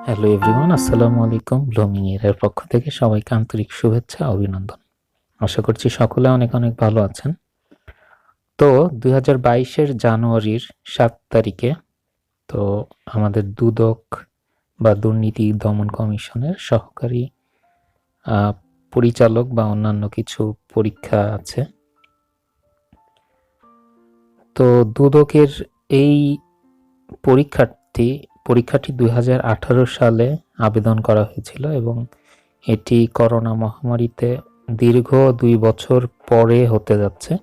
Hello everyone, আসসালামু আলাইকুম। Blooming এর পক্ষ থেকে সবাইকে আন্তরিক শুভেচ্ছা, অভিনন্দন। আশা করছি সকলে অনেক অনেক ভালো আছেন। তো 2022-এর জানুয়ারির 7 তারিখে তো আমাদের দুদক বা দুর্নীতি দমন কমিশনের সহকারী পরিচালক বা অন্যান্য কিছু পরীক্ষা আছে। তো দুদকের এই পরীক্ষাটি 2018 সালে আবেদন করা হয়েছিল এবং এটি করোনা মহামারীতে দীর্ঘ 2 বছর পরে হতে যাচ্ছে।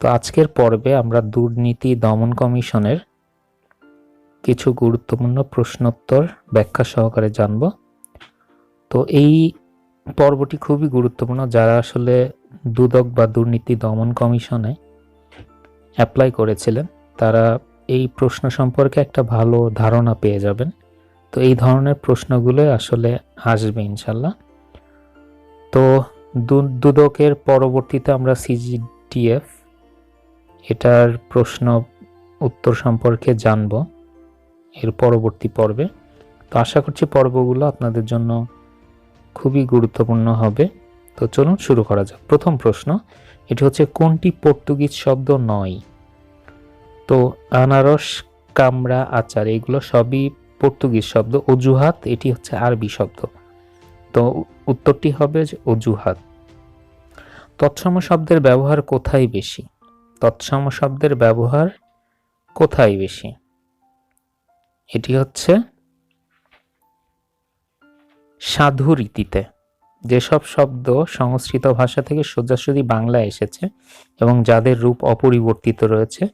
তো আজকের পর্বে আমরা দুর্নীতি দমন কমিশনের কিছু গুরুত্বপূর্ণ প্রশ্নোত্তর ব্যাখ্যা সহকারে জানব। তো এই পর্বটি খুবই গুরুত্বপূর্ণ। যারা আসলে দুদক বা দুর্নীতি দমন কমিশনে অ্যাপ্লাই করেছিলেন তারা এই প্রশ্ন সম্পর্কে একটা ভালো ধারণা পেয়ে যাবেন। তো এই ধরনের প্রশ্নগুলো আসলে আসবে ইনশাল্লাহ। তো দুদকের পরবর্তীতে আমরা সিজিডিএফ এটার প্রশ্ন উত্তর সম্পর্কে জানব এর পরবর্তী পর্বে। তো আশা করছি পর্বগুলো আপনাদের জন্য খুবই গুরুত্বপূর্ণ হবে। তো চলুন শুরু করা যাক। প্রথম প্রশ্ন, এটি হচ্ছে কোনটি পর্তুগিজ শব্দ নয়? তো আনারস, কামড়া, আচার এগুলো সবই পর্তুগিজ শব্দ। অজুহাত এটি হচ্ছে আরবি শব্দ। তো উত্তরটি হবে যে অজুহাত। তৎসম শব্দের ব্যবহার কোথায় বেশি? তৎসম শব্দের ব্যবহার কোথায় বেশি? এটি হচ্ছে সাধু রীতিতে। যেসব শব্দ সংস্কৃত ভাষা থেকে সোজাসুজি বাংলায় এসেছে এবং যাদের রূপ অপরিবর্তিত রয়েছে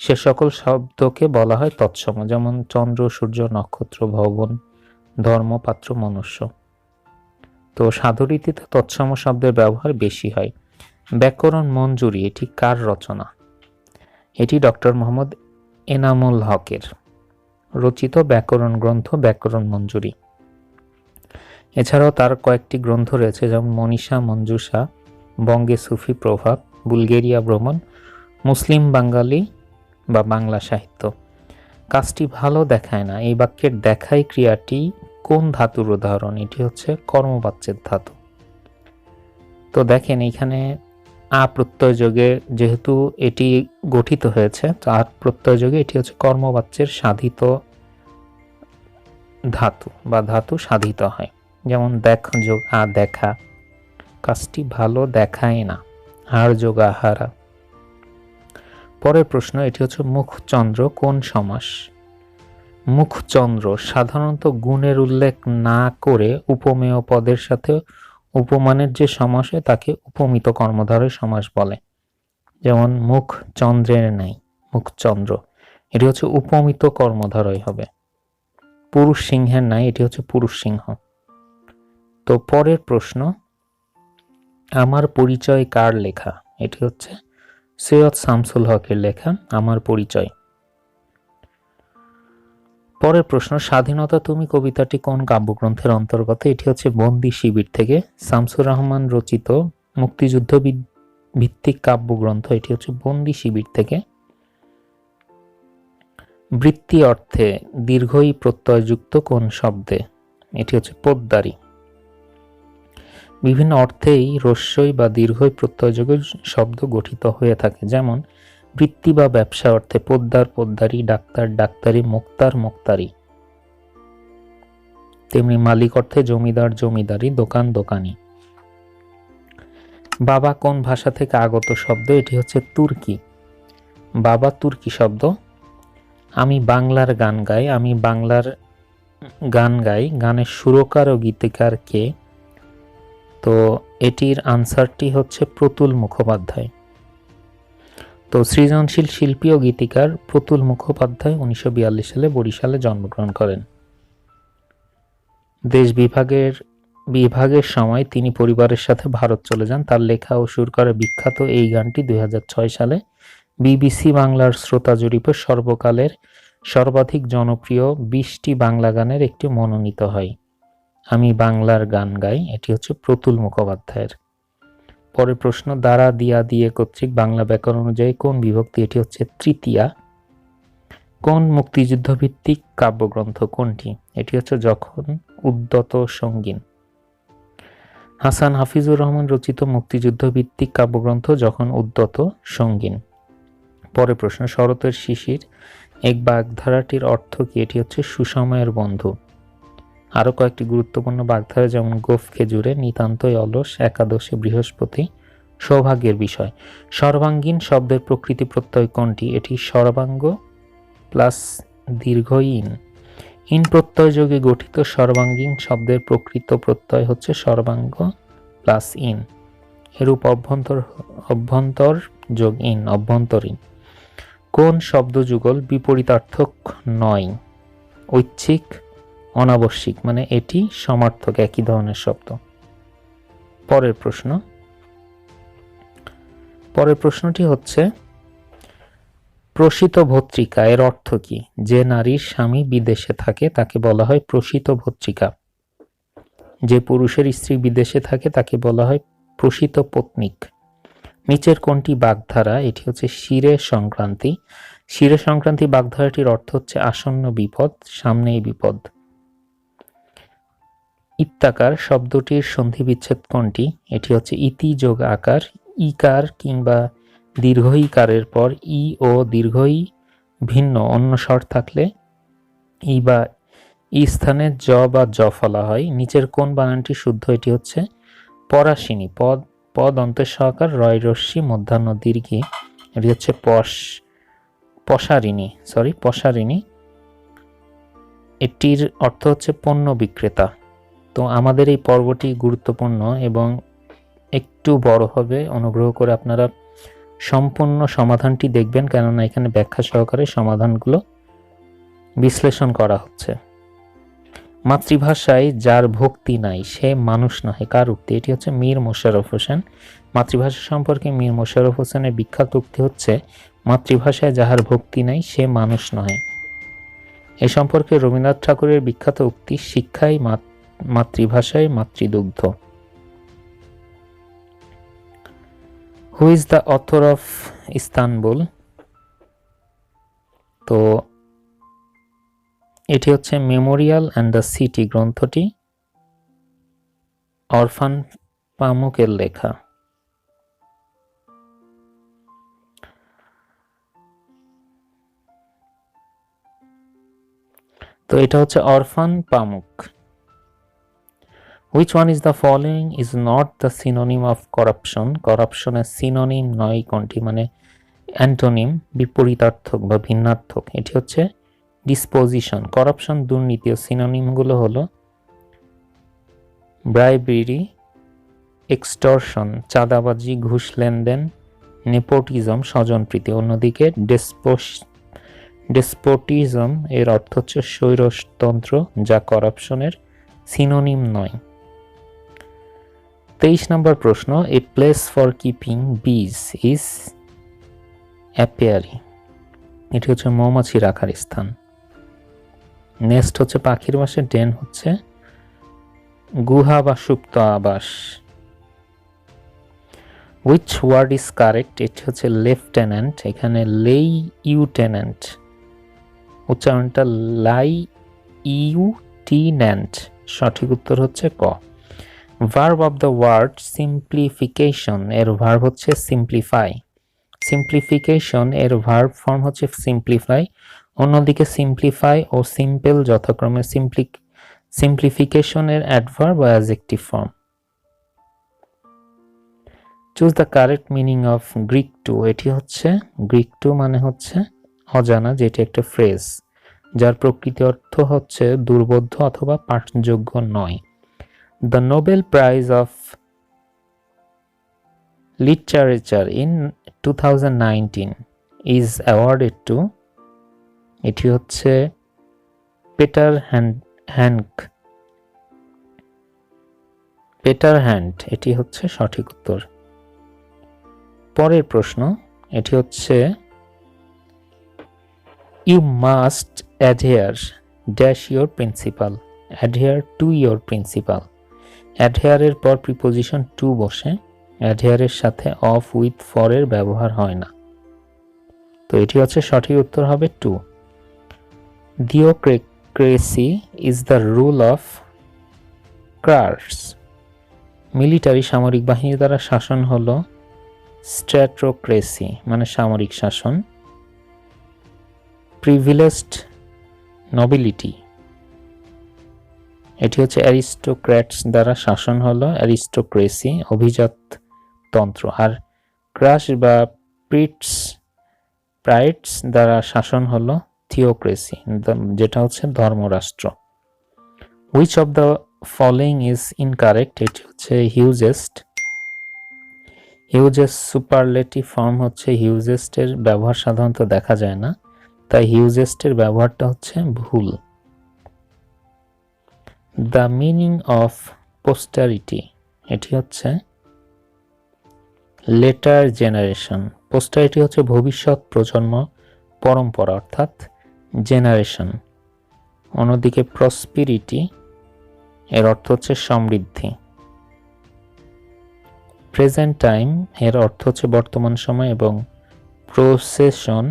সে সকল শব্দকে বলা হয় তৎসম, যেমন চন্দ্র, সূর্য, নক্ষত্র, ভবন, ধর্ম, পাত্র, মনুষ্য। তো সাধু রীতিতে তৎসম শব্দের ব্যবহার বেশি হয়। ব্যাকরণ মঞ্জুরি এটি কার রচনা? এটি ডক্টর মোহাম্মদ এনামুল হকের রচিত ব্যাকরণ গ্রন্থ ব্যাকরণ মঞ্জুরি। এছাড়াও তার কয়েকটি গ্রন্থ রয়েছে, যেমন মনীষা মঞ্জুষা, বঙ্গে সুফি প্রভাব, বুলগেরিয়া ভ্রমণ, মুসলিম বাঙালি বা বাংলা সাহিত্য। কাজটি ভালো দেখায় না, এই বাক্যের দেখাই ক্রিয়াটি কোন ধাতুর উদাহরণ? এটি হচ্ছে কর্মবাচ্যের ধাতু। তো দেখেন এইখানে আ প্রত্যয় যোগে যেহেতু এটি গঠিত হয়েছে, তো আ প্রত্যয় যোগে এটি হচ্ছে কর্মবাচ্যের সাধিত ধাতু বা ধাতু সাধিত হয়। যেমন দেখ যোগ আ দেখা, কাজটি ভালো দেখায় না, হার যোগ আহারা। পরের প্রশ্ন, এটি হচ্ছে মুখচন্দ্র কোন সমাস? মুখচন্দ্র সাধারণত গুণের উল্লেখ না করে উপমেয় পদের সাথে উপমানের যে সমাস হয় তাকে উপমিত কর্মধারয় সমাস বলে। যেমন মুখ চন্দ্রের নাই, মুখচন্দ্র, এটি হচ্ছে উপমিত কর্মধারয় হবে। পুরুষ সিংহের নাই, এটি হচ্ছে পুরুষ সিংহ। তো পরের প্রশ্ন, আমার পরিচয় কার লেখা? এটি হচ্ছে সৈয়দ শামসুল হকের লেখা আমার পরিচয়। পরের প্রশ্ন, স্বাধীনতা তুমি কবিতাটি কোন কাব্যগ্রন্থের অন্তর্গত? এটি হচ্ছে বন্দি শিবির থেকে শামসুর রহমান রচিত মুক্তিযুদ্ধ ভিত্তিক কাব্যগ্রন্থ। এটি হচ্ছে বন্দি শিবির থেকে। বৃত্তি অর্থে দীর্ঘই প্রত্যয়যুক্ত কোন শব্দে? এটি হচ্ছে পোদ্দারি। বিভিন্ন অর্থেই হ্রস্বই বা দীর্ঘই প্রত্যয়যোগে শব্দ গঠিত হয়ে থাকে, যেমন বৃত্তি বা ব্যবসা অর্থে পোদ্দার পোদ্দারি, ডাক্তার ডাক্তারি, মুক্তার মুক্তারি। তেমনি মালিক অর্থে জমিদার জমিদারি, দোকান দোকানি। বাবা কোন ভাষা থেকে আগত শব্দ? এটি হচ্ছে তুর্কি। বাবা তুর্কি শব্দ। আমি বাংলার গান গাই, আমি বাংলার গান গাই, গানের সুরকার ও গীতিকার কে? তো এটির আনসারটি হচ্ছে প্রতুল মুখোপাধ্যায়। তো সৃজনশীল শিল্পী ও গীতিকার প্রতুল মুখোপাধ্যায় 1942 সালে বরিশালে জন্মগ্রহণ করেন। দেশ বিভাগের সময় তিনি পরিবারের সাথে ভারত চলে যান। তার লেখা ও সুর করা বিখ্যাত এই গানটি 2006 সালে বিবিসি বাংলার শ্রোতা জরিপে সর্বকালের সর্বাধিক জনপ্রিয় 20টি বাংলা গানের একটি মনোনীত হয়। আমি বাংলার গান গাই, এটি হচ্ছে প্রতুল মুখোপাধ্যায়ের। পরের প্রশ্ন, দ্বারা দিয়া দিয়ে কর্তৃক বাংলা ব্যাকরণ অনুযায়ী কোন বিভক্তি? এটি হচ্ছে তৃতীয়া। কোন মুক্তিযুদ্ধ ভিত্তিক কাব্যগ্রন্থ কোনটি? এটি হচ্ছে যখন উদ্যত সঙ্গীন। হাসান হাফিজুর রহমান রচিত মুক্তিযুদ্ধ ভিত্তিক কাব্যগ্রন্থ যখন উদ্যত সঙ্গীন। পরের প্রশ্ন, শরতের শিশির এক বাগধারাটির অর্থ কি? এটি হচ্ছে সুসময়ের বন্ধু। আরও কয়েকটি গুরুত্বপূর্ণ বাগধারা যেমন গোফ খেজুরে, নিতান্তই অলস, একাদশে বৃহস্পতি, সৌভাগ্যের বিষয়। সর্বাঙ্গীন শব্দের প্রকৃতি প্রত্যয় কোনটি? এটি সর্বাঙ্গ প্লাস দীর্ঘ ইন। ইন প্রত্যয় যোগে গঠিত সর্বাঙ্গীন শব্দের প্রকৃত প্রত্যয় হচ্ছে সর্বাঙ্গ প্লাস ইন। এরূপ অভ্যন্তর যোগ ইন, অভ্যন্তরীণ। কোন শব্দযুগল বিপরীতার্থক নয়? ঐচ্ছিক, অনাবশ্যিক, মানে এটি সমার্থক, একই ধরনের শব্দ। পরের প্রশ্নটি হচ্ছে প্রসিত ভর্তৃকা এর অর্থ কি? যে নারীর স্বামী বিদেশে থাকে তাকে বলা হয় প্রসিত ভর্তৃকা। যে পুরুষের স্ত্রী বিদেশে থাকে তাকে বলা হয় প্রসিত পত্নীক। নিচের কোনটি বাগধারা? এটি হচ্ছে শিরে সংক্রান্তি। শিরে সংক্রান্তি বাগধারাটির অর্থ হচ্ছে আসন্ন বিপদ, সামনেই বিপদ। ইত্যাকার শব্দটির সন্ধি বিচ্ছেদ কোনটি? এটি হচ্ছে ইতি যোগ আকার। ইকার কিংবা দীর্ঘ ইকারের পর ই ও দীর্ঘ ই ভিন্ন অন্য স্বর থাকলে ই বা ই স্থানে জ বা জ ফলা হয়। নিচের কোন বানানটি শুদ্ধ? এটি হচ্ছে পরাশিনী। পদ অন্তের সহকার, রয় রস্যি মধ্যাহ্ন দীর্ঘি, এটি হচ্ছে পশারিণী। এটির অর্থ হচ্ছে পণ্য বিক্রেতা। তো আমাদের এই পর্বটি গুরুত্বপূর্ণ এবং একটু বড় হবে, অনুগ্রহ করে আপনারা সম্পূর্ণ সমাধানটি দেখবেন, কেননা এখানে ব্যাখ্যা সহকারে সমাধানগুলো বিশ্লেষণ করা হচ্ছে। মাতৃভাষায় যার ভক্তি নাই সে মানুষ নহে, কার উক্তি? এটি হচ্ছে মীর মোশাররফ হোসেন। মাতৃভাষা সম্পর্কে মীর মোশাররফ হোসেনের বিখ্যাত উক্তি হচ্ছে মাতৃভাষায় যাহার ভক্তি নাই সে মানুষ নহে। এ সম্পর্কে রবীন্দ্রনাথ ঠাকুরের বিখ্যাত উক্তি শিক্ষাই মাতৃভাষায় মাতৃদুগ্ধ। Who is the author of Istanbul? তো এটি হচ্ছে মেমোরিয়াল অ্যান্ড দ্য সিটি গ্রন্থটি অরফান পামুকের লেখা। তো এটা হচ্ছে অরফান পামুক। Which one is the following is not the synonym of corruption? করাপশনের সিনোনিম নয় কোনটি, মানে অ্যান্টোনিম, বিপরীতার্থক বা ভিন্নার্থক? এটি হচ্ছে ডিসপোজিশন। করাপশন, দুর্নীতি ও সিনোনিমগুলো হলো ব্রাইবেরি, এক্সটর্শন, চাঁদাবাজি, ঘুষ লেনদেন, নেপোটিজম, স্বজনপ্রীতি। অন্যদিকে ডেসপোটিজম এর অর্থ হচ্ছে স্বৈরতন্ত্র, যা করাপশনের সিনোনিম নয়। 23 নম্বর প্রশ্ন, এ প্লেস ফর কিপিং বিজ ইজ অ্যাপিয়ারি। এটি হচ্ছে মৌমাছি রাখার স্থান। নেস্ট হচ্ছে পাখির বাসা, ডেন হচ্ছে গুহা বা সুপ্ত আবাস। Which word is correct? এটি হচ্ছে লেফটেন্যান্ট, এখানে লেই ইউটেন্যান্ট, উচ্চারণটা লাই ইউটিন্যান্ট। সঠিক উত্তর হচ্ছে ক। Verb of the word simplification এর ভার্ব হচ্ছে সিম্পলিফাই। সিম্পলিফিকেশন এর ভার্ব ফর্ম হচ্ছে সিম্পলিফাই। অন্যদিকে সিম্পলিফাই ও সিম্পল যথাক্রমে সিম্পলিফিকেশনের অ্যাডভার্ব বা adjective form. Choose the correct meaning of Greek to. এটি হচ্ছে গ্রিক টু মানে হচ্ছে অজানা, যেটি একটা ফ্রেজ যার প্রকৃতি অর্থ হচ্ছে দুর্বোধ্য অথবা পাঠযোগ্য নয়। The Nobel prize of literature in 2019 is awarded two. এটি হচ্ছে পেটার হ্যান্ড। এটি হচ্ছে সঠিক উত্তর। পরের প্রশ্ন, এটি হচ্ছে you must adhere dash your principal. Adhere to your principal. অ্যাডহেয়ারের পর প্রিপোজিশন টু বসে। অ্যাডহেয়ারের সাথে অফ, উইথ, ফর এর ব্যবহার হয় না। তো এটি হচ্ছে সঠিক উত্তর হবে to. Theocracy is the rule of ক্রার্স। মিলিটারি সামরিক বাহিনী দ্বারা শাসন হলো স্ট্র্যাটোক্রেসি মানে সামরিক শাসন। প্রিভিলেজড নোবিলিটি এটি হচ্ছে অ্যারিস্টোক্র্যাটস দ্বারা শাসন হলো অ্যারিস্টোক্রেসি অভিজাত তন্ত্র। আর ক্রাস বা প্রাইটস দ্বারা শাসন হলো থিওক্রেসি যেটা হচ্ছে ধর্মরাষ্ট্র। Which of the following is incorrect এটি হচ্ছে হিউজেস্ট। হিউজেস্ট সুপারলেটিভ ফর্ম হচ্ছে হিউজেস্টের ব্যবহার সাধারণত দেখা যায় না, তাই হিউজেস্টের ব্যবহারটা হচ্ছে ভুল। দ্য মিনিং অফ পোস্টারিটি এটি হচ্ছে লেটার জেনারেশন। পোস্টারিটি হচ্ছে ভবিষ্যৎ প্রজন্ম পরম্পরা অর্থাৎ জেনারেশন। অন্যদিকে প্রসপিরিটি এর অর্থ হচ্ছে সমৃদ্ধি। প্রেজেন্ট টাইম এর অর্থ হচ্ছে বর্তমান সময় এবং প্রসেশন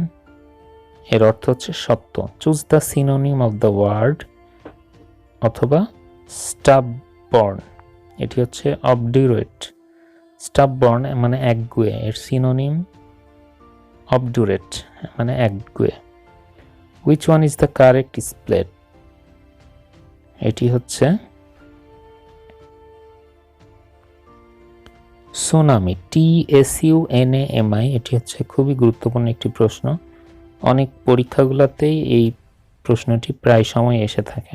এর অর্থ হচ্ছে সত্য। Choose the synonym of the word অথবা স্টাববর্ন এটি হচ্ছে অবডিউরেট। স্টাববর্ন মানে একগুঁয়ে, এর সিনোনিম অবডিউরেট মানে একগুঁয়ে। Which one is the correct split এটি হচ্ছে সুনামি TSUNAMI। এটি হচ্ছে খুবই গুরুত্বপূর্ণ একটি প্রশ্ন, অনেক পরীক্ষাগুলোতেই এই প্রশ্নটি প্রায় সময় এসে থাকে।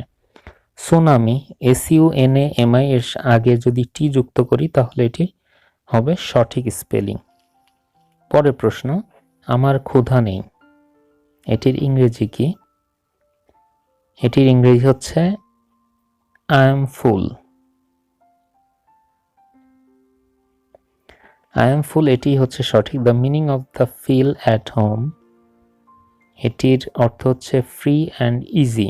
সুনামি SUNAMI এর আগে যদি টি যুক্ত করি তাহলে এটি হবে সঠিক স্পেলিং। পরের প্রশ্ন, আমার ক্ষুধা নেই এটির ইংরেজি কি? এটির ইংরেজি হচ্ছে I am full। I am full এটি হচ্ছে সঠিক। The meaning of the feel at home এটির অর্থ হচ্ছে ফ্রি অ্যান্ড ইজি।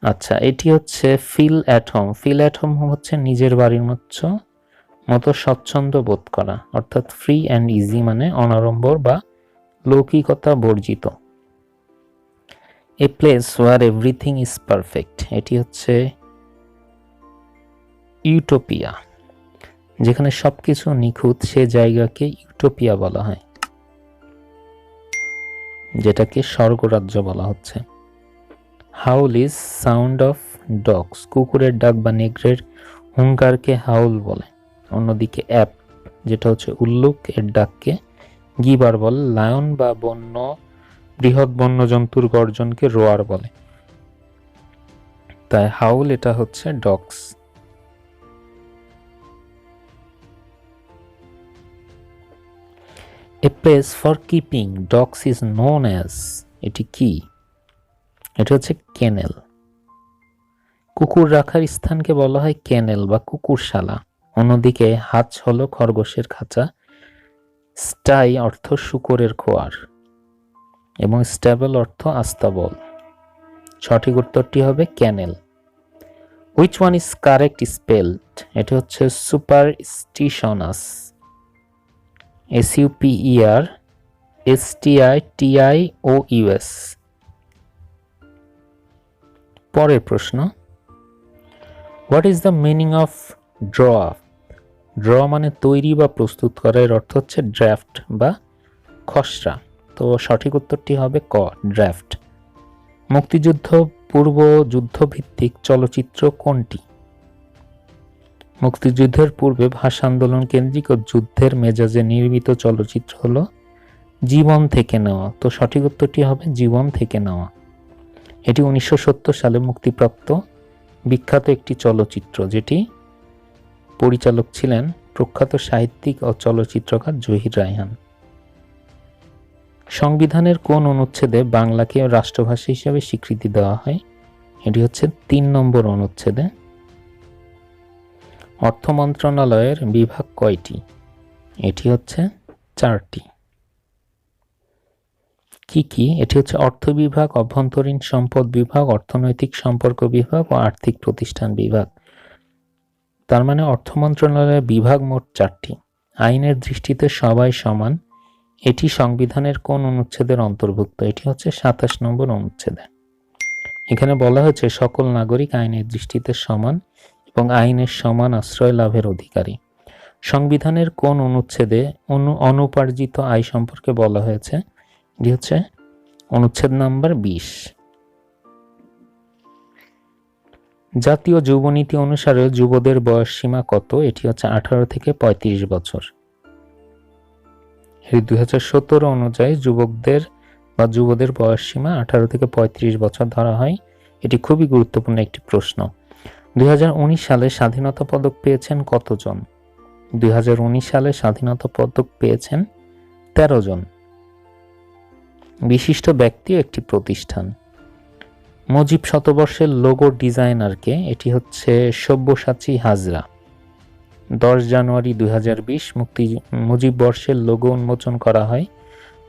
আচ্ছা, এটি হচ্ছে feel at home. Feel at home হচ্ছে নিজের বাড়ির মতো স্বচ্ছন্দ বোধ করা, অর্থাৎ ফ্রি অ্যান্ড ইজি মানে অনাড়ম্বর বা লৌকিকতা বর্জিত। A place where everything is perfect এটি হচ্ছে ইউটোপিয়া। যেখানে সবকিছু নিখুঁত সে জায়গাকে ইউটোপিয়া বলা হয়, যেটাকে স্বর্গরাজ্য বলা হচ্ছে। হাউল ইজ সাউন্ড অফ ডগস কুকুরের ডাক বা নেগরের হুঙ্কারকে হাউল বলে। অন্যদিকে অ্যাপ যেটা হচ্ছে উল্লুক এর ডাককে গিবার বলে। লায়ন বা বৃহৎ বন্য জন্তুর গর্জনকে রোয়ার বলে। তাই হাউল এটা হচ্ছে dogs. A place for keeping dogs is known as এটি কি? এটা হচ্ছে কেনেল। কুকুর রাখার স্থানকে বলা হয় কেনেল বা কুকুরশালা। অন্যদিকে হাচ হলো খরগোশের খাঁচা, স্টাই অর্থ শূকরের খোয়ার এবং স্ট্যাবল অর্থ আস্তাবল। সঠিক উত্তরটি হবে kennel. Which one is correct spelled এটা হচ্ছে সুপারস্টিশনাস SUPERSTITIOUS। পরের প্রশ্ন, what is the meaning of draw? Draw মানে তৈরি বা প্রস্তুত করা, এর অর্থ হচ্ছে ড্রাফট বা খসড়া। তো সঠিক উত্তরটি হবে ক, ড্রাফট। মুক্তিযুদ্ধ পূর্ব যুদ্ধভিত্তিক চলচ্চিত্র কোনটি? মুক্তিযুদ্ধের পূর্বে ভাষা আন্দোলন কেন্দ্রিক ও যুদ্ধের মেজাজে নির্মিত চলচ্চিত্র হলো জীবন থেকে নেওয়া। তো সঠিক উত্তরটি হবে জীবন থেকে নেওয়া। এটি 1970 সালে মুক্তিপ্রাপ্ত বিখ্যাত একটি চলচ্চিত্র, যেটি পরিচালক ছিলেন প্রখ্যাত সাহিত্যিক ও চলচ্চিত্রকার জহির রায়হান। সংবিধানের কোন অনুচ্ছেদে বাংলাকে রাষ্ট্রভাষা হিসেবে স্বীকৃতি দেওয়া হয়? এটি হচ্ছে 3 নম্বর অনুচ্ছেদে। অর্থ মন্ত্রণালয়ের বিভাগ কয়টি? এটি হচ্ছে 4টি। কি কি? এটি হচ্ছে অর্থ বিভাগ, অভ্যন্তরীণ সম্পদ বিভাগ, অর্থনৈতিক সম্পর্ক বিভাগ ও আর্থিক প্রতিষ্ঠান বিভাগ। তার মানে অর্থ মন্ত্রণালয়ের বিভাগ মোট 4টি। আইনের দৃষ্টিতে সবাই সমান এটি সংবিধানের কোন অনুচ্ছেদের অন্তর্ভুক্ত? এটি হচ্ছে 27 নম্বর অনুচ্ছেদে। এখানে বলা হয়েছে সকল নাগরিক আইনের দৃষ্টিতে সমান এবং আইনের সমান আশ্রয় লাভের অধিকারী। সংবিধানের কোন অনুচ্ছেদে অনুপার্জিত আয় সম্পর্কে বলা হয়েছে? এটি হচ্ছে অনুচ্ছেদ নাম্বার 20। জাতীয় যুবনীতি অনুসারে যুবদের বয়স সীমা কত? এটি হচ্ছে 18 থেকে 35 বছর। 2017 অনুযায়ী যুবদের বয়স সীমা 18 থেকে 35 বছর ধরা হয়। এটি খুবই গুরুত্বপূর্ণ একটি প্রশ্ন। 2019 সালে স্বাধীনতা পদক পেয়েছেন কতজন? 2019 সালে স্বাধীনতা পদক পেয়েছেন 13 জন। বিশিষ্ট ব্যক্তি একটি প্রতিষ্ঠান। মুজিব শতবর্ষের লোগো ডিজাইনারকে? এটি হচ্ছে সব্যসাচী হাজরা। 10 জানুয়ারি 2020 মুজিব বর্ষের লোগো উন্মোচন করা হয়।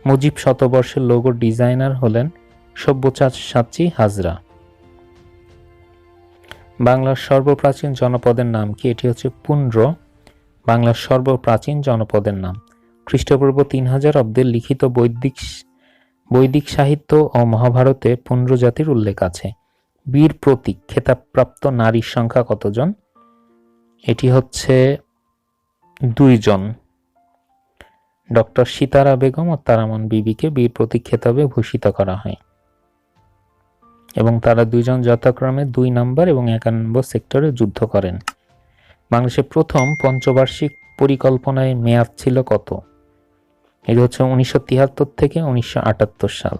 মুজিব শতবর্ষের লোগো ডিজাইনার হলেন সব্যসাচী হাজরা। বাংলার সর্বপ্রাচীন জনপদের নাম কি? এটি হচ্ছে পুন্ড্র, বাংলার সর্বপ্রাচীন জনপদের নাম। খ্রিস্টপূর্ব 3000 অব্দে লিখিত বৈদিক সাহিত্য ও মহাভারতে পুন্ড্র জাতির উল্লেখ আছে। বীর প্রতীক খেতাবপ্রাপ্ত নারীর সংখ্যা কতজন? এটি হচ্ছে 2 জন। ডক্টর সিতারা বেগম ও তারামন বিবিকে বীর প্রতীক খেতাবে ভূষিত করা হয় এবং তারা 2 জন যথাক্রমে 2 নম্বর এবং 51 নম্বর সেক্টরে যুদ্ধ করেন। বাংলাদেশের প্রথম পঞ্চবার্ষিক পরিকল্পনায় মেয়াদ ছিল কত? এটি হচ্ছে 1973 থেকে 1978 সাল।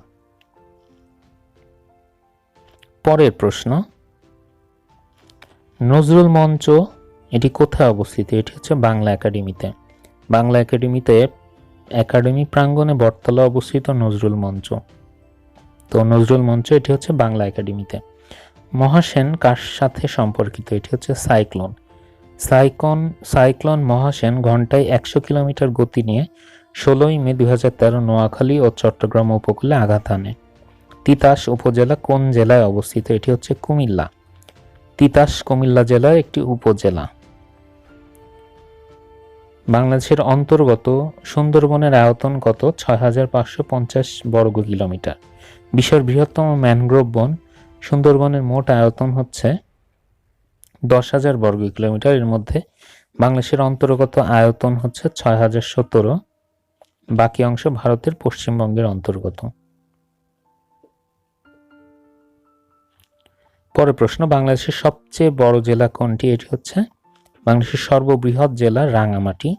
পরের প্রশ্ন, নজরুল মঞ্চ এটি কোথায় অবস্থিত? এটি হচ্ছে বাংলা একাডেমিতে। বাংলা একাডেমি প্রাঙ্গণে বটতলা অবস্থিত নজরুল মঞ্চ। তো নজরুল মঞ্চ এটি হচ্ছে বাংলা একাডেমিতে। মহাসেন কার সাথে সম্পর্কিত? এটি হচ্ছে সাইক্লোন মহাসেন ঘন্টায় 100 কিলোমিটার গতি নিয়ে 16 মে 2013 নোয়াখালী ও চট্টগ্রাম উপকূলে আঘাত হানে। তিতাস উপজেলা কোন জেলায় অবস্থিত? এটি হচ্ছে কুমিল্লা। তিতাস কুমিল্লা জেলার একটি উপজেলা। বাংলাদেশের অন্তর্গত সুন্দরবনের আয়তন কত? 6550 বর্গ কিলোমিটার। বিশ্বের বৃহত্তম ম্যানগ্রোভ বন সুন্দরবনের মোট আয়তন হচ্ছে 10,000 বর্গ কিলোমিটার। এর মধ্যে বাংলাদেশের অন্তর্গত আয়তন হচ্ছে 6017, বাকি অংশ ভারতের পশ্চিমবঙ্গের অন্তর্গত। পরের প্রশ্ন, বাংলাদেশের সবচেয়ে বড় জেলা কোনটি? এটি হচ্ছে বাংলাদেশের সর্ববৃহৎ জেলা রাঙামাটি।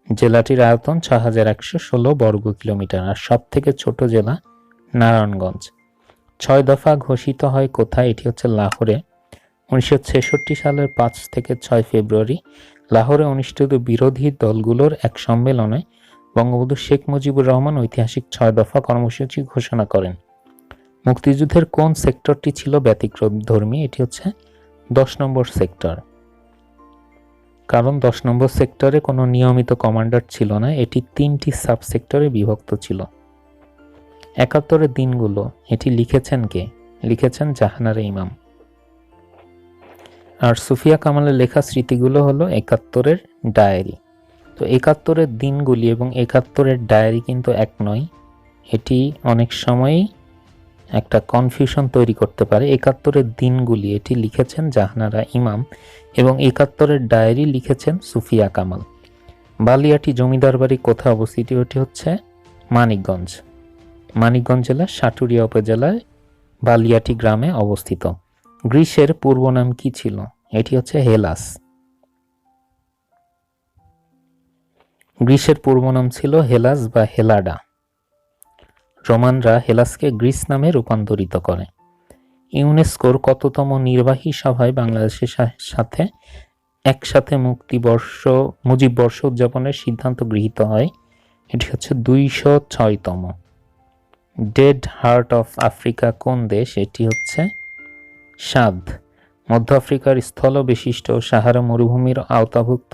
জেলাটির আয়তন 6116 বর্গ কিলোমিটার। আর সব থেকে ছোট জেলা নারায়ণগঞ্জ। 6 দফা ঘোষিত হয় কোথায়? এটি হচ্ছে লাহোরে। 1966 সালের 5 থেকে 6 ফেব্রুয়ারি লাহোরে অনুষ্ঠিত বিরোধী দলগুলোর এক সম্মেলনে বঙ্গবন্ধু শেখ মুজিবুর রহমান ঐতিহাসিক 6 দফা কর্মসূচি ঘোষণা করেন। মুক্তিযুদ্ধের কোন সেক্টরটি ছিল ব্যতিক্রমধর্মী? এটি হচ্ছে 10 নম্বর সেক্টর। কারণ 10 নম্বর সেক্টরে কোনো নিয়মিত কমান্ডার ছিল না, এটি 3টি সাব সেক্টরে বিভক্ত ছিল। 71 দিনগুলো এটি লিখেছেন কে? লিখেছেন জাহানারা ইমাম। আর সুফিয়া কামালের লেখা স্মৃতিগুলো হলো 71 ডায়েরি। তো 71 দিনগুলি এবং 71 ডায়েরি কিন্তু এক নয়, এটি অনেক সময়ই একটা কনফিউশন তৈরি করতে পারে। 71 দিনগুলি এটি লিখেছেন জাহানারা ইমাম এবং 71 ডায়েরি লিখেছেন সুফিয়া কামাল। বালিয়াটি জমিদার বাড়ি কোথায় অবস্থিত? এটি হচ্ছে মানিকগঞ্জ জেলার সাটুরিয়া উপজেলায় বালিয়াটি গ্রামে অবস্থিত। গ্রীসের পূর্ব নাম কি ছিল? এটি হচ্ছে হেলাস। গ্রীসের পূর্ব নাম ছিল হেলাস বা হেলাডা। রোমানরা হেলাসকে গ্রিস নামে রূপান্তরিত করে। ইউনেস্কোর কততম নির্বাহী সভায় বাংলাদেশের সাথে একসাথে মুজিব বর্ষ উদযাপনের সিদ্ধান্ত গৃহীত হয়? এটি হচ্ছে 206তম। ডেড হার্ট অফ আফ্রিকা কোন দেশ? এটি হচ্ছে সাদ। মধ্য আফ্রিকার স্থল বিশিষ্ট সাহারা মরুভূমির আওতাভুক্ত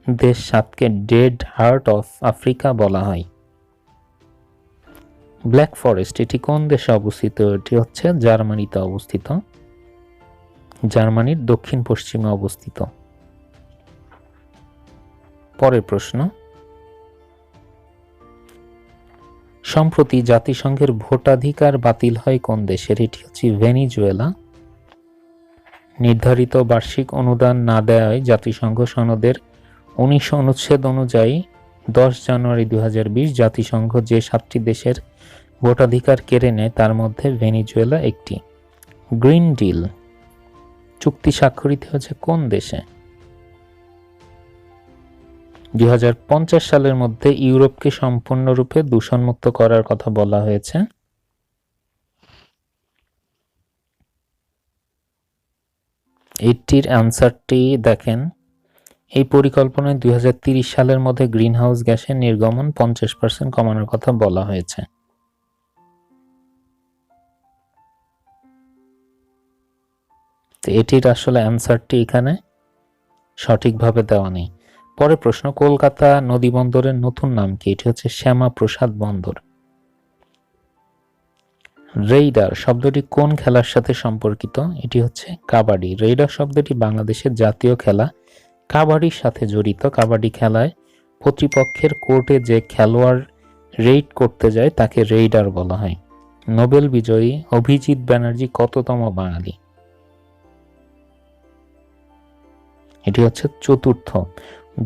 দেশ সাদকে ডেড হার্ট অফ আফ্রিকা বলা হয়। ব্ল্যাক ফরেস্ট এটি কোন দেশে অবস্থিত? এটি হচ্ছে জার্মানিতে অবস্থিত, জার্মানির দক্ষিণ পশ্চিমে অবস্থিত। পরের প্রশ্ন, সম্প্রতি জাতিসংঘের ভোটাধিকার বাতিল হয় কোন দেশের? এটি হচ্ছে ভেনিজুয়েলা। নির্ধারিত বার্ষিক অনুদান না দেওয়ায় জাতিসংঘ সনদের 19 অনুচ্ছেদ অনুযায়ী 10 জানুয়ারি 2020 জাতিসংঘ যে 7টি দেশের ভোটাধিকার কেড়ে নেয় তার মধ্যে ভেনিজুয়েলা একটি। গ্রিন ডিল চুক্তি স্বাক্ষরিত হয়েছে কোন দেশে? 2050 সালের মধ্যে ইউরোপকে সম্পূর্ণরূপে দূষণমুক্ত করার কথা বলা হয়েছে। এটির অ্যান্সারটি দেখেন, এই পরিকল্পনায় 2030 সালের মধ্যে গ্রিনহাউস গ্যাসের নির্গমন 50% কমানোর কথা বলা হয়েছে। তো এটির আসলে অ্যান্সারটি এখানে সঠিকভাবে দেওয়া নেই। পরের প্রশ্ন, কলকাতা নদী বন্দরের নতুন নাম কি? এটি হচ্ছে শ্যামা প্রসাদ বন্দর। রেইডার শব্দটি কোন খেলার সাথে সম্পর্কিত? এটি হচ্ছে কাবাডি। রেইডার শব্দটি বাংলাদেশের জাতীয় খেলা কাবাডির সাথে জড়িত। কাবাডি খেলায় প্রতিপক্ষের কোর্টে যে খেলোয়াড় রেইড করতে যায় তাকে রেইডার বলা হয়। নোবেল বিজয়ী অভিজিৎ ব্যানার্জি কততম বাঙালি? এটি হচ্ছে চতুর্থ।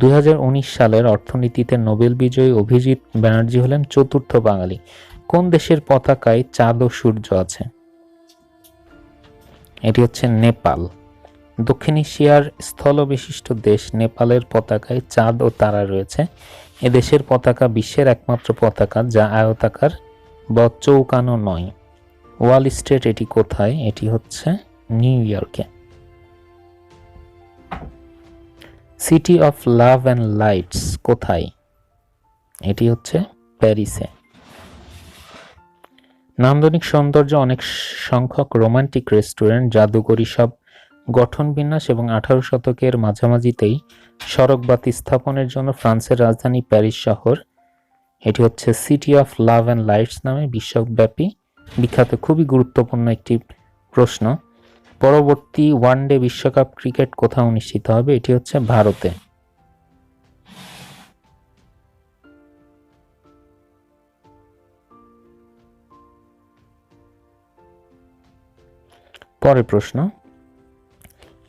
2019 সালের অর্থনীতিতে নোবেল বিজয়ী অভিজিৎ ব্যানার্জি হলেন চতুর্থ বাঙালি। কোন দেশের পতাকায় চাঁদ ও সূর্য আছে? এটি হচ্ছে নেপাল। দক্ষিণ এশিয়ার স্থলবিশিষ্ট দেশ নেপালের পতাকায় চাঁদ ও তারা রয়েছে। এদেশের পতাকা বিশ্বের একমাত্র পতাকা যা আয়তাকার বা চৌকানো নয়। ওয়াল স্ট্রিট এটি কোথায়? এটি হচ্ছে নিউ ইয়র্কে। City of love and lights কোথায়? এটি হচ্ছে প্যারিসে। নান্দনিক সৌন্দর্য, অনেক সংখ্যক রোমান্টিক রেস্টুরেন্ট, জাদুকরী সব গঠন বিন্যাস এবং 18 শতকের মাঝামাঝিতেই সড়কবাতি স্থাপনের জন্য ফ্রান্সের রাজধানী প্যারিস শহর, এটি হচ্ছে city of love and lights নামে বিশ্বব্যাপী বিখ্যাত। খুবই গুরুত্বপূর্ণ একটি প্রশ্ন। পরবর্তী ওয়ানডে বিশ্বকাপ ক্রিকেট কোথায় অনুষ্ঠিত হবে? এটি হচ্ছে ভারতে। পরের প্রশ্ন,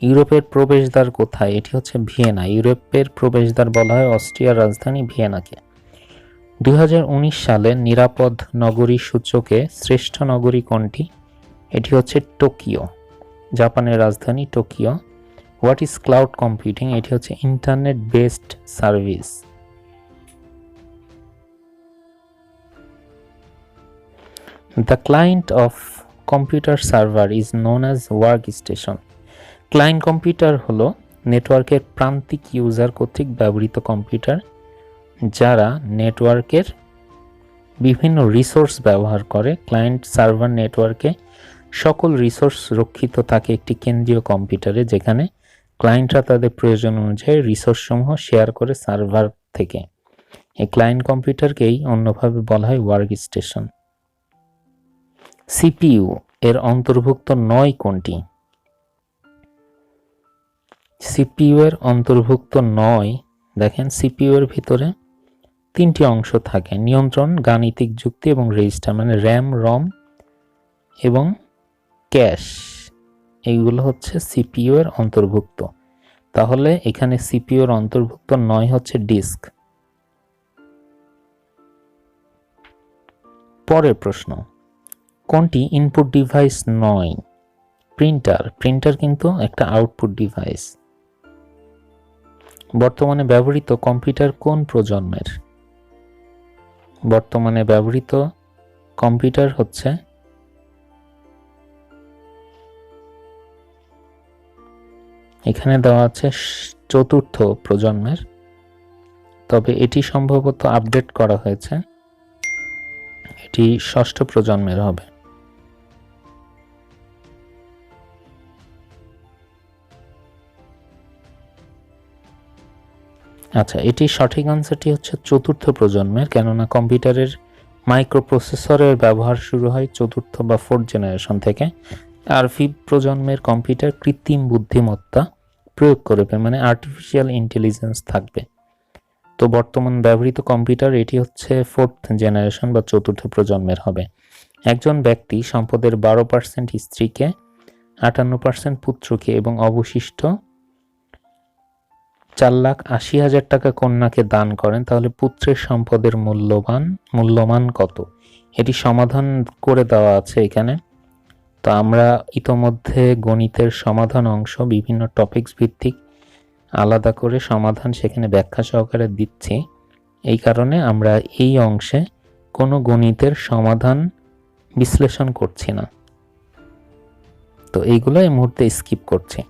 ইউরোপের প্রবেশদ্বার কোথায়? এটি হচ্ছে ভিয়েনা। ইউরোপের প্রবেশদ্বার বলা হয় অস্ট্রিয়ার রাজধানী ভিয়েনাকে। 2019 সালে নিরাপদ নগরী সূচকে শ্রেষ্ঠ নগরী কোনটি? এটি হচ্ছে টোকিও। জাপানের রাজধানী Tokyo. What is cloud computing? এটি হচ্ছে internet based service. The client of computer server is known as work station. Client computer হলো নেটওয়ার্কের প্রান্তিক ইউজার কর্তৃক ব্যবহৃত কম্পিউটার যারা নেটওয়ার্কের বিভিন্ন রিসোর্স ব্যবহার করে। ক্লায়েন্ট সার্ভার নেটওয়ার্কে সকল রিসোর্স রক্ষিত থাকে একটি কেন্দ্রীয় কম্পিউটারে, যেখানে ক্লায়েন্টরা তাদের প্রয়োজন অনুযায়ী রিসোর্সসমূহ শেয়ার করে সার্ভার থেকে। এই ক্লায়েন্ট কম্পিউটারকেই অন্যভাবে বলা হয় ওয়ার্ক স্টেশন। সিপিইউ এর অন্তর্ভুক্ত নয় কোনটি? সিপিইউ এর অন্তর্ভুক্ত নয়, দেখেন সিপিইউ এর ভিতরে 3টি অংশ থাকে: নিয়ন্ত্রণ, গাণিতিক যুক্তি এবং রেজিস্টার, মানে র্যাম, রম এবং ক্যাশ। এইগুলো হচ্ছে সিপিইউ এর অন্তর্ভুক্ত। তাহলে এখানে সিপিইউ এর অন্তর্ভুক্ত নয় হচ্ছে ডিস্ক। পরের প্রশ্ন, কোনটি ইনপুট ডিভাইস নয়? প্রিন্টার। প্রিন্টার কিন্তু একটা আউটপুট ডিভাইস। বর্তমানে ব্যবহৃত কম্পিউটার কোন প্রজন্মের? বর্তমানে ব্যবহৃত কম্পিউটার হচ্ছে এখানে দেওয়া আছে 4র্থ প্রজন্মের, তবে এটি সম্ভবত আপডেট করা হয়েছে, এটি 6ষ্ঠ প্রজন্মের হবে। আচ্ছা, এটি সঠিক আনসারটি হচ্ছে 4র্থ প্রজন্মের, কেননা কম্পিউটারের মাইক্রোপ্রসেসরের ব্যবহার শুরু হয় 4র্থ বা 4th জেনারেশন থেকে। আর 5th প্রজন্মের কম্পিউটার কৃত্রিম বুদ্ধিমত্তা প্রয়োগ করবে, মানে আর্টিফিশিয়াল ইন্টেলিজেন্স থাকবে। তো বর্তমান ব্যবহৃত কম্পিউটার এটি হচ্ছে 4th জেনারেশন বা চতুর্থ প্রজন্মের হবে। একজন ব্যক্তি সম্পদের 12% স্ত্রীকে, 58% পুত্রকে এবং অবশিষ্ট 4,80,000 টাকা কন্যাকে দান করেন, তাহলে পুত্রের সম্পদের মূল্যমান কত? এটি সমাধান করে দেওয়া আছে এখানে। তো আমরা ইতোমধ্যে গণিতের সমাধান অংশ বিভিন্ন টপিকস ভিত্তিক আলাদা করে সমাধান সেখানে ব্যাখ্যা সহকারে দিচ্ছি। এই কারণে আমরা এই অংশে কোনো গণিতের সমাধান বিশ্লেষণ করছি না। তো এইগুলো এই মুহূর্তে স্কিপ করছি।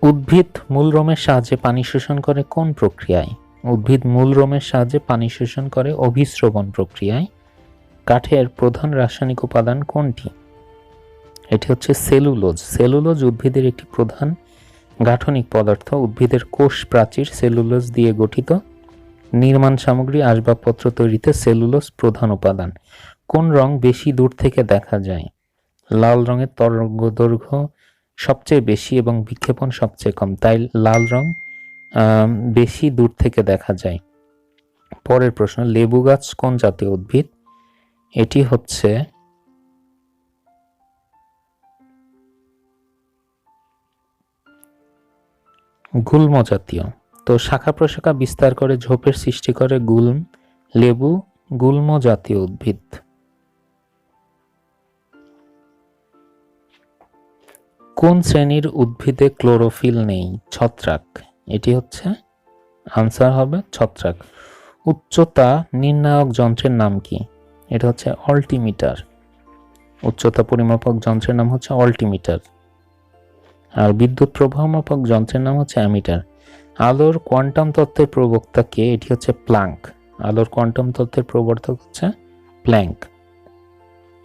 উদ্ভিদ মূলরোমের সাহায্যে পানি শোষণ করে কোন প্রক্রিয়ায়? উদ্ভিদ মূলরোমের সাহায্যে পানি শোষণ করে অভিস্রবণ প্রক্রিয়ায়। কাঠের প্রধান রাসায়নিক উপাদান কোনটি? এটি হচ্ছে সেলুলোজ। সেলুলোজ উদ্ভিদের একটি প্রধান গাঠনিক পদার্থ। উদ্ভিদের কোষ প্রাচীর সেলুলোজ দিয়ে গঠিত। নির্মাণ সামগ্রী, আসবাবপত্র তৈরিতে সেলুলোজ প্রধান উপাদান। কোন রং বেশি দূর থেকে দেখা যায়? লাল রঙের তরঙ্গদৈর্ঘ্য সবচেয়ে বেশি এবং বিক্ষেপণ সবচেয়ে কম, তাই লাল রং বেশি দূর থেকে দেখা যায়। পরের প্রশ্ন, লেবু গাছ কোন জাতীয় উদ্ভিদ? এটি হচ্ছে গুল্ম জাতীয়। তো শাখা প্রশাখা বিস্তার করে ঝোপের সৃষ্টি করে গুল্ম। লেবু গুল্ম জাতীয় উদ্ভিদ। কোন শ্রেণীর উদ্ভিদে ক্লোরোফিল নেই? ছত্রাক। এটি হচ্ছে আনসার হবে ছত্রাক। উচ্চতা নির্ণায়ক যন্ত্রের নাম কি? এটা হচ্ছে অল্টিমিটার। উচ্চতা পরিমাপক যন্ত্রের নাম হচ্ছে অল্টিমিটার। আর বিদ্যুৎ প্রবাহ মাপক যন্ত্রের নাম হচ্ছে অ্যামিটার। আলোর কোয়ান্টাম তত্ত্বের প্রবক্তা কে? এটি হচ্ছে প্ল্যাঙ্ক। আলোর কোয়ান্টাম তত্ত্বের প্রবর্তক হচ্ছে প্ল্যাঙ্ক।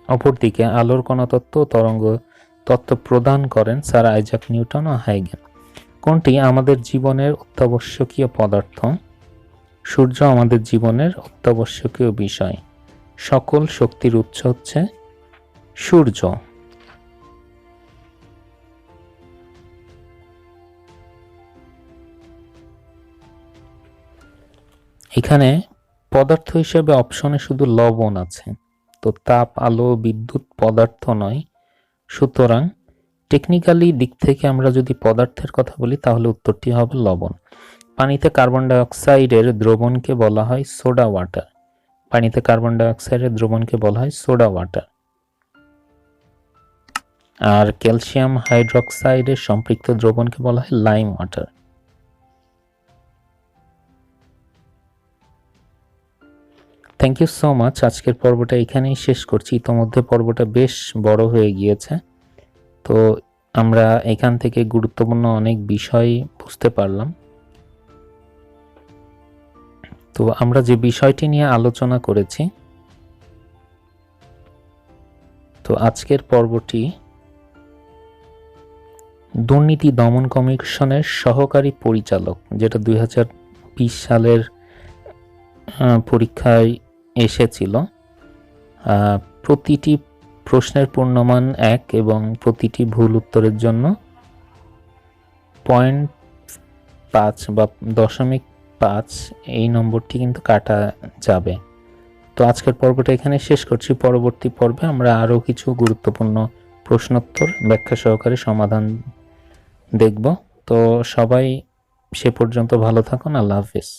অপরদিকে আলোর কণাতত্ত্ব ও তরঙ্গ তত্ত্ব প্রদান করেন স্যার আইজাক নিউটন ও হাইগেন। কোনটি আমাদের জীবনের অত্যাবশ্যকীয় পদার্থ? সূর্য আমাদের জীবনের অত্যাবশ্যকীয় বিষয়। সকল শক্তির উৎস হচ্ছে সূর্য। এখানে পদার্থ হিসেবে অপশনে শুধু লবণ আছে। তো তাপ, আলো, বিদ্যুৎ পদার্থ নয়। সুতরাং টেকনিক্যালি দিক থেকে আমরা যদি পদার্থের কথা বলি তাহলে উত্তরটি হবে লবণ। পানিতে কার্বন ডাই অক্সাইডের দ্রবণকে বলা হয় সোডা ওয়াটার। পানিতে কার্বন ডাই অক্সাইডের দ্রবণকে বলা হয় সোডা ওয়াটার। আর ক্যালসিয়াম হাইড্রোক্সাইডের সম্পৃক্ত দ্রবণকে বলা হয় lime water. Thank you so much. আজকের পর্বটা এখানেই শেষ করছি। ইতোমধ্যে পর্বটা বেশ বড় হয়ে গিয়েছে। তো আমরা এখান থেকে গুরুত্বপূর্ণ অনেক বিষয় বুঝতে পারলাম। তো আমরা যে বিষয়টি নিয়ে আলোচনা করেছি, তো আজকের পর্বটি দুর্নীতি দমন কমিশনের সহকারী পরিচালক, যেটা 2020 সালের পরীক্ষায় এসেছিল। প্রতিটি প্রশ্নের পূর্ণমান 1 এবং প্রতিটি ভুল উত্তরের জন্য 0.5 বা 0.5 এই নম্বরটি কিন্তু কাটা যাবে। তো আজকের পর্বটা এখানে শেষ করছি। পরবর্তী পর্বে আমরা আরও কিছু গুরুত্বপূর্ণ প্রশ্নোত্তর ব্যাখ্যা সহকারে সমাধান দেখব। তো সবাই সে পর্যন্ত ভালো থাকুন। আল্লাহ হাফেজ।